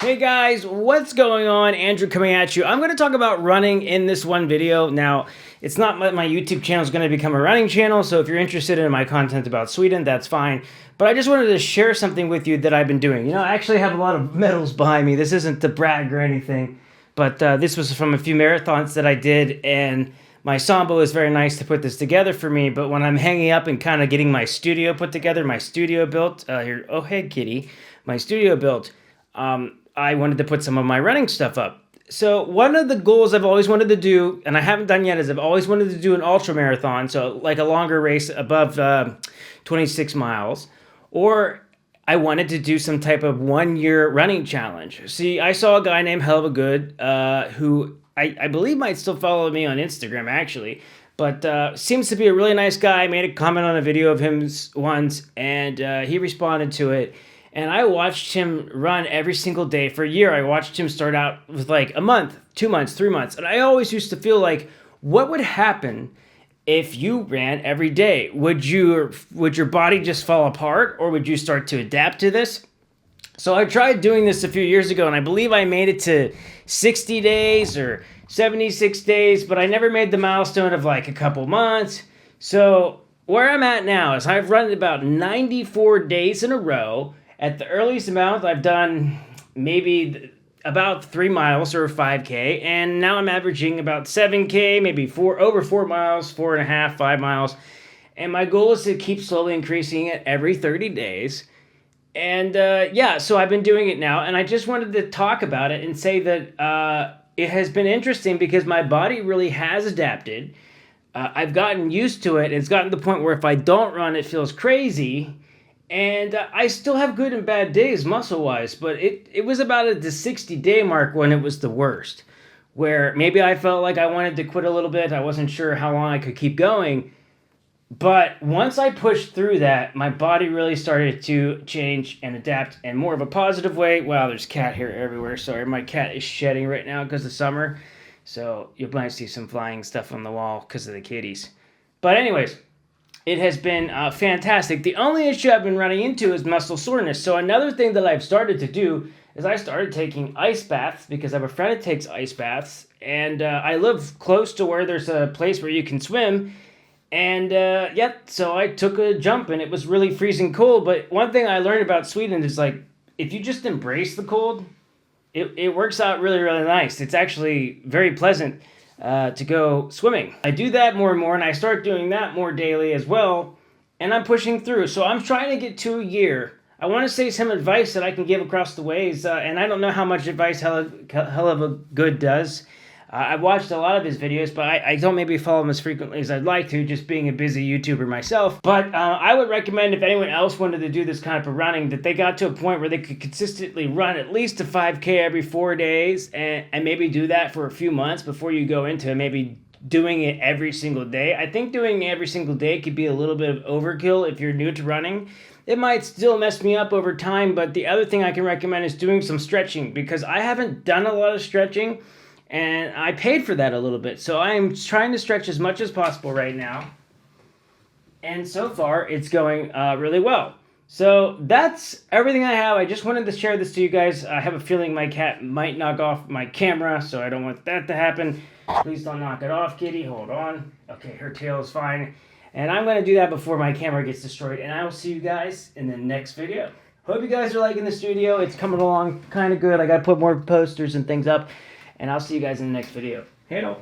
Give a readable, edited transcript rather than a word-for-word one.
Hey guys, what's going on? Andrew coming at you. I'm going to talk about running in this one video. Now, it's not my YouTube channel is going to become a running channel, so if you're interested in my content about Sweden, that's fine. But I just wanted to share something with you that I've been doing. You know, I actually have a lot of medals behind me. This isn't to brag or anything, but this was from a few marathons that I did, and my Sambo is very nice to put this together for me. But when I'm hanging up and kind of getting my studio put together, my studio built, here, oh hey kitty, my studio built, I wanted to put some of my running stuff up. So one of the goals I've always wanted to do, and I haven't done yet, is I've always wanted to do an ultra marathon, so like a longer race above 26 miles, or I wanted to do some type of 1 year running challenge. See, I saw a guy named Hell of a Good, who I believe might still follow me on Instagram actually, but seems to be a really nice guy. I made a comment on a video of him once, and he responded to it. And I watched him run every single day for a year. I watched him start out with like a month, 2 months, 3 months. And I always used to feel like, what would happen if you ran every day? Would your body just fall apart, or would you start to adapt to this? So I tried doing this a few years ago, and I believe I made it to 60 days or 76 days, but I never made the milestone of like a couple months. So where I'm at now is I've run about 94 days in a row. At the earliest amount, I've done maybe about 3 miles or 5K, and now I'm averaging about 7K, maybe over 4 miles, 4.5, 5 miles. And my goal is to keep slowly increasing it every 30 days. And yeah, so I've been doing it now, and I just wanted to talk about it and say that it has been interesting because my body really has adapted. I've gotten used to it. It's gotten to the point where if I don't run, it feels crazy. And I still have good and bad days muscle-wise, but it was about at the 60-day mark when it was the worst, where maybe I felt like I wanted to quit a little bit. I wasn't sure how long I could keep going. But once I pushed through that, my body really started to change and adapt in more of a positive way. Wow, there's cat hair everywhere. Sorry, my cat is shedding right now because of summer. So you might see some flying stuff on the wall because of the kitties. But anyways, it has been fantastic. The only issue I've been running into is muscle soreness. So another thing that I've started to do is I started taking ice baths because I have a friend that takes ice baths. And I live close to where there's a place where you can swim. And so I took a jump and it was really freezing cold. But one thing I learned about Sweden is like, if you just embrace the cold, it works out really, really nice. It's actually very pleasant to go swimming. I do that more and more, and I start doing that more daily as well, and I'm pushing through. So I'm trying to get to a year. I want to say some advice that I can give across the ways, and I don't know how much advice Hell of a Good does. I've watched a lot of his videos, but I don't maybe follow him as frequently as I'd like to, just being a busy YouTuber myself. But I would recommend if anyone else wanted to do this kind of running, that they got to a point where they could consistently run at least a 5K every 4 days, and maybe do that for a few months before you go into maybe doing it every single day. I think doing it every single day could be a little bit of overkill if you're new to running. It might still mess me up over time, but the other thing I can recommend is doing some stretching, because I haven't done a lot of stretching. And I paid for that a little bit. So I'm trying to stretch as much as possible right now. And so far, it's going really well. So that's everything I have. I just wanted to share this to you guys. I have a feeling my cat might knock off my camera, so I don't want that to happen. Please don't knock it off, kitty. Hold on. Okay, her tail is fine. And I'm going to do that before my camera gets destroyed. And I will see you guys in the next video. Hope you guys are liking the studio. It's coming along kind of good. I got to put more posters and things up. And I'll see you guys in the next video. Hello.